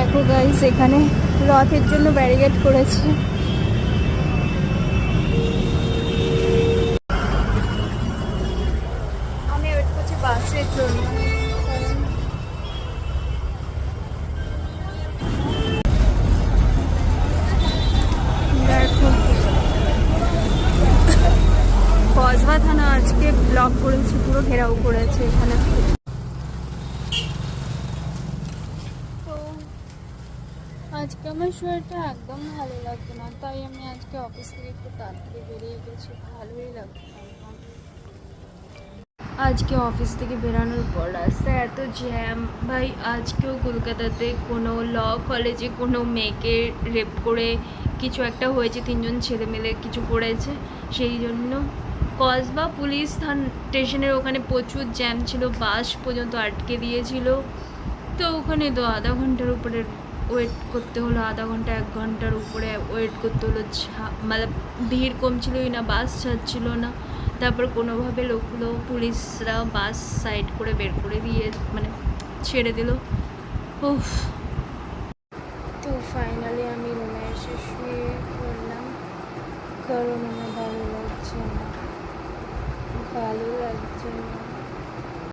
দেখো গাইস, এখানে রথের জন্য ব্যারিকেড করেছে। আমি ওয়েট করছি বাসের জন্য, কারণ দেখো কসবা থানা আজকে ব্লক করেছে, পুরো ঘেরাও করেছে এখানে। তো আজকে আমার শরীরটা একদম ভালো লাগতো না, তাই আমি আজকে অফিস থেকে একটু তাড়াতাড়ি বেরিয়ে গেছি। ভালোই লাগতো না। আজকে অফিস থেকে বেরানোর পর রাস্তায় এত জ্যাম ভাই। আজকেও কলকাতাতে কোনো ল কলেজে কোনো মেয়েকে রেপ করে কিছু একটা হয়েছে, 3জন ছেলে মিলে কিছু করেছে, সেই জন্য কসবা পুলিশ স্টেশনের ওখানে প্রচুর জ্যাম ছিল, বাস পর্যন্ত আটকে দিয়েছিল। তো ওখানে তো আধা ঘন্টার উপরে ওয়েট করতে হলো, আধা ঘন্টা 1 ঘন্টার উপরে ওয়েট করতে হলো। মানে ভিড় কমছিলই না, বাস ছাড়ছিল না। তারপর কোনোভাবে লোকগুলো পুলিশরা বাস সাইড করে বের করে দিয়ে মানে ছেড়ে দিল। উফ। তো ফাইনালি আমি রুমে এসে শুয়ে পড়লাম, কারণ